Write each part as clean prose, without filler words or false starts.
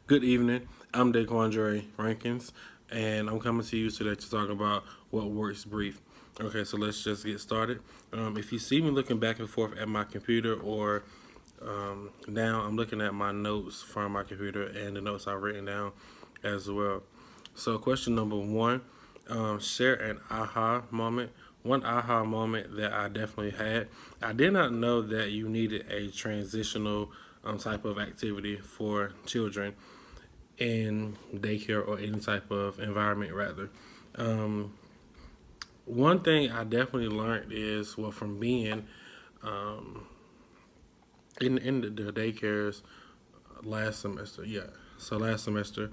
Good evening. I'm Daquandre Rankins, and I'm coming to you today to talk about what works brief. Okay, so let's just get started. If you see me looking back and forth at my computer, or now I'm looking at my notes from my computer and the notes I've written down as well. So, question number one, share an aha moment. One aha moment that I definitely had. I did not know that you needed a transitional type of activity for children in daycare or any type of environment, rather. Um, One thing I definitely learned is, well, from being in the daycares last semester, yeah. So last semester,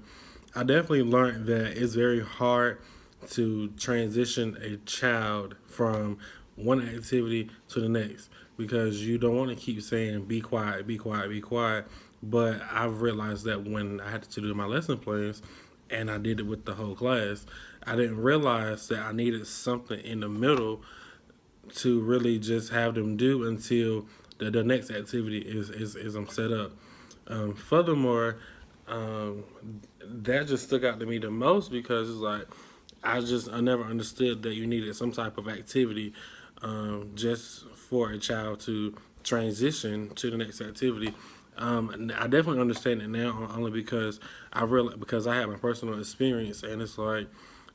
I definitely learned that it's very hard to transition a child from one activity to the next because you don't want to keep saying be quiet, be quiet, be quiet. But I've realized that when I had to do my lesson plans and I did it with the whole class, I didn't realize that I needed something in the middle to really just have them do until the next activity is set up. Furthermore, um, that just stuck out to me the most because it's like I never understood that you needed some type of activity just for a child to transition to the next activity. And I definitely understand it now only because because I have my personal experience, and it's like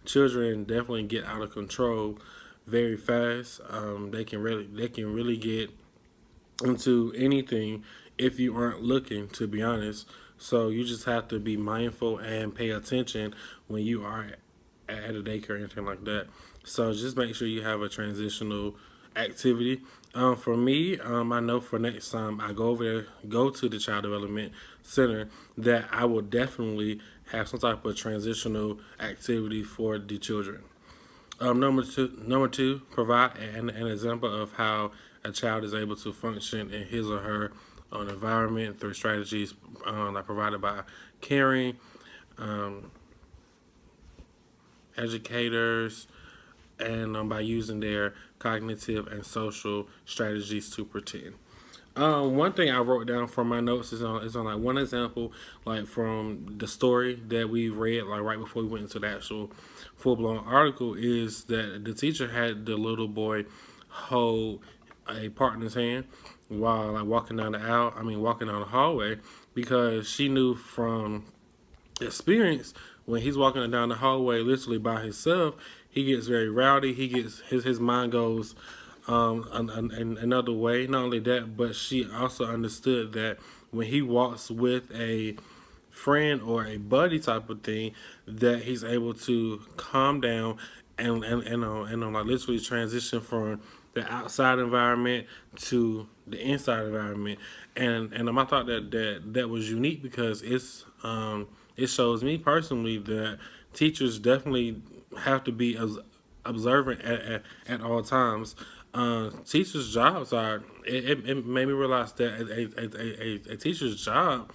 children definitely get out of control very fast. They can really get into anything if you aren't looking, to be honest. So you just have to be mindful and pay attention when you are at a daycare or anything like that. So just make sure you have a transitional activity. For me, I know for next time I go over there, go to the child development center, that I will definitely have some type of transitional activity for the children. Number two, provide an example of how a child is able to function in his or her own environment through strategies like provided by caring educators and by using their cognitive and social strategies to pretend. One thing I wrote down from my notes is on like one example, like from the story that we read, like right before we went into the actual full blown article, is that the teacher had the little boy hold a partner's hand while like walking down the aisle. I mean, walking down the hallway, because she knew from experience when he's walking down the hallway literally by himself, he gets very rowdy. He gets his mind goes another way. Not only that, but she also understood that when he walks with a friend or a buddy type of thing, that he's able to calm down and like literally transition from the outside environment to the inside environment. And I thought that was unique because it shows me personally that teachers definitely have to be as observant at all times. Teachers' jobs are. It made me realize that a teacher's job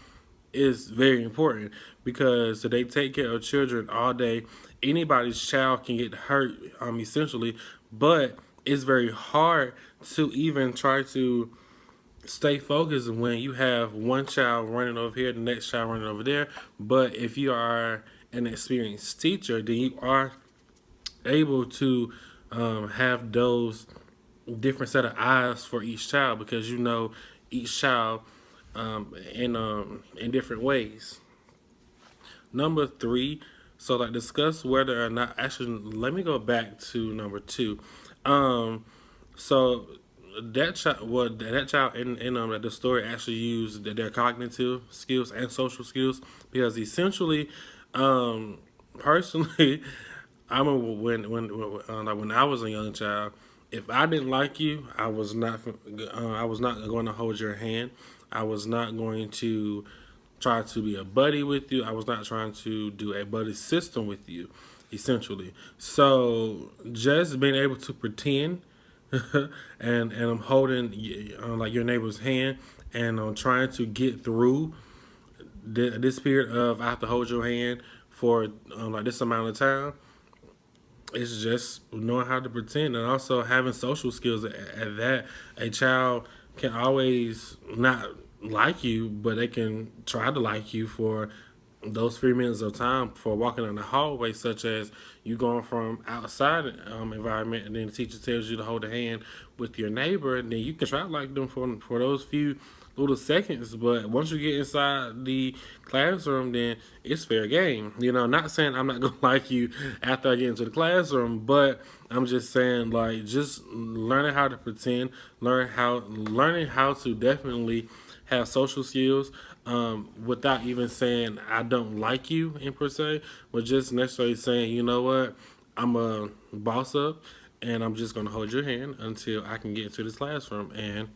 is very important because they take care of children all day. Anybody's child can get hurt, essentially, but it's very hard to even try to stay focused when you have one child running over here, the next child running over there. But if you are an experienced teacher, then you are able to have those different set of eyes for each child because you know each child in different ways. Number three, so like discuss whether or not. Actually, let me go back to number two. Um, so that child in the story actually used their cognitive skills and social skills because essentially, um, personally, I remember when I was a young child. If I didn't like you, I was not going to hold your hand. I was not going to try to be a buddy with you. I was not trying to do a buddy system with you, essentially. So just being able to pretend, and I'm holding like your neighbor's hand, and I'm trying to get through this period of I have to hold your hand for like this amount of time. It's just knowing how to pretend and also having social skills at that. A child can always not like you, but they can try to like you for those 3 minutes of time for walking in the hallway, such as you going from outside environment, and then the teacher tells you to hold a hand with your neighbor, and then you can try to like them for those few little seconds. But once you get inside the classroom, then it's fair game. Not saying I'm not gonna like you after I get into the classroom, but I'm just saying like just learning how to pretend, learning how to definitely have social skills, without even saying I don't like you in per se, but just necessarily saying, you know what, I'm a boss up, and I'm just gonna hold your hand until I can get into this classroom and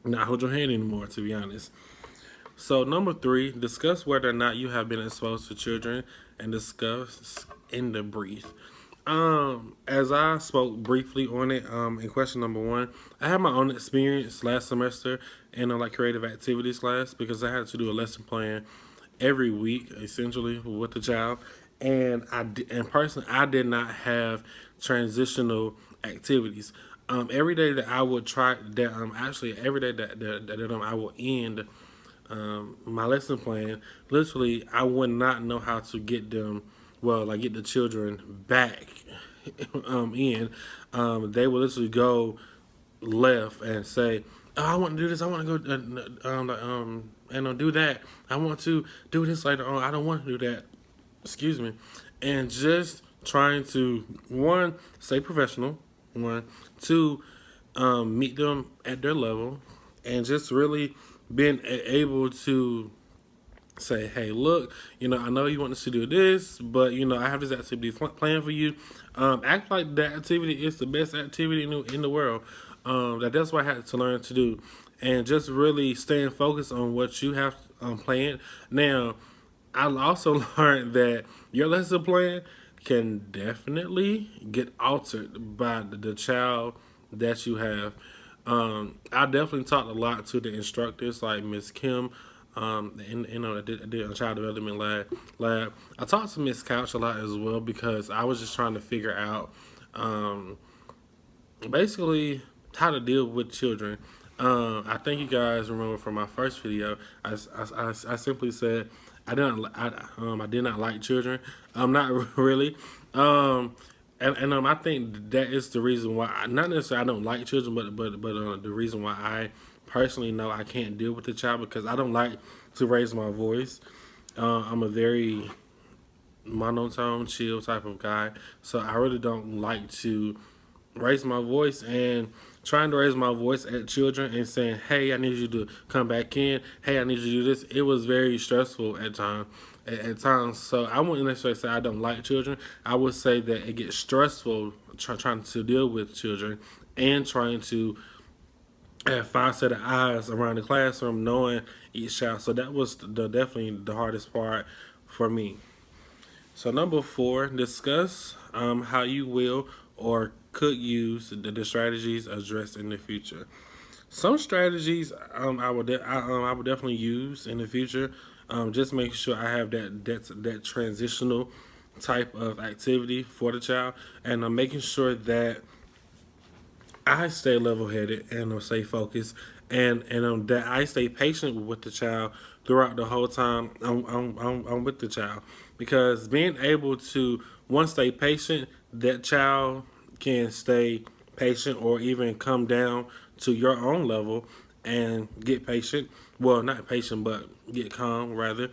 not hold your hand anymore. To be honest. So number three, discuss whether or not you have been exposed to children, and discuss in the brief. As I spoke briefly on it, in question number one, I had my own experience last semester in a like creative activities class, because I had to do a lesson plan every week essentially with the child, and personally I did not have transitional activities. Every day that I would try that actually every day that I will end my lesson plan, literally I would not know how to get them, well, like get the children back in. They would literally go left and say, "Oh, I want to do this. I want to go and do that. I want to do this later on. I don't want to do that." Excuse me. And just trying to, one, stay professional. One, two, meet them at their level, and just really being able to say, "Hey, look, I know you want us to do this, but I have this activity planned for you. Act like that activity is the best activity in the world. That's what I had to learn to do, and just really staying focused on what you have planned. Now, I also learned that your lesson plan can definitely get altered by the child that you have. I definitely talked a lot to the instructors like Miss Kim. I did a child development lab. I talked to Miss Couch a lot as well, because I was just trying to figure out basically how to deal with children. I think you guys remember from my first video, I simply said I did not like children. Not really. I think that is the reason why. Not necessarily I don't like children, but the reason why I personally know I can't deal with the child, because I don't like to raise my voice. I'm a very monotone, chill type of guy, so I really don't like to raise my voice, and trying to raise my voice at children and saying, "Hey, I need you to come back in. Hey, I need you to do this." It was very stressful at times. At times, so I wouldn't necessarily say I don't like children. I would say that it gets stressful trying to deal with children, and trying to have five set of eyes around the classroom, knowing each child. So that was definitely the hardest part for me. So number four, discuss how you will or could use the strategies addressed in the future. Some strategies I would definitely use in the future. Just make sure I have that transitional type of activity for the child, and I'm making sure that I stay level headed and stay focused, and that I stay patient with the child throughout the whole time I'm with the child, because being able to, one, stay patient, that child can stay patient or even come down to your own level and get patient. Well, not patient, but get calm rather,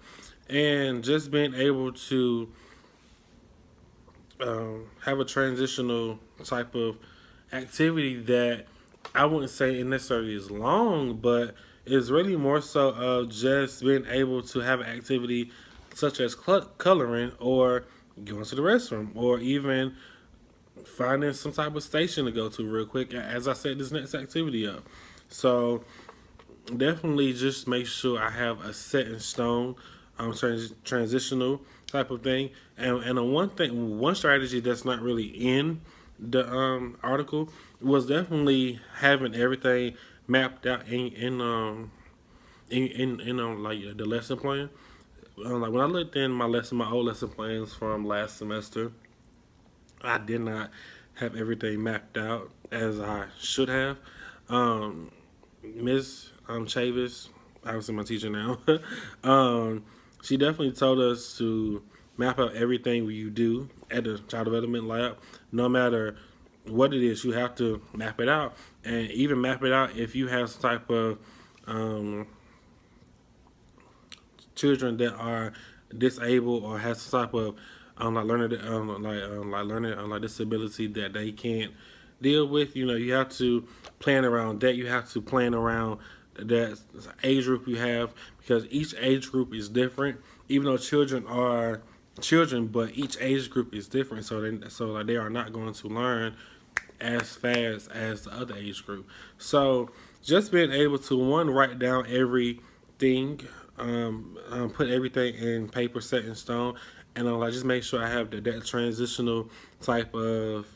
and just being able to have a transitional type of activity that I wouldn't say it necessarily is long, but it's really more so of just being able to have an activity such as coloring, or going to the restroom, or even finding some type of station to go to real quick as I set this next activity up. So definitely just make sure I have a set in stone, transitional type of thing. And one strategy that's not really in the article was definitely having everything mapped out in like the lesson plan. Like when I looked in my old lesson plans from last semester, I did not have everything mapped out as I should have. Miss Chavis, obviously my teacher now, she definitely told us to map out everything you do at the child development lab. No matter what it is, you have to map it out, and even map it out if you have some type of um, children that are disabled or has some type of learning disability that they can't deal with. You know, you have to plan around that. You have to plan around that age group you have, because each age group is different. Even though children are children, but each age group is different. So they are not going to learn as fast as the other age group. So just being able to one write down everything, put everything in paper set in stone, and like just make sure I have that transitional type of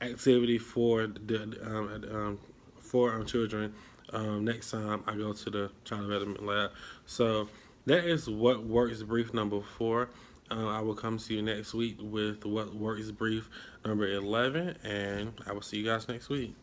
activity for children next time I go to the child development lab. So that is what works brief number 4. I will come to you next week with what works brief number 11, and I will see you guys next week.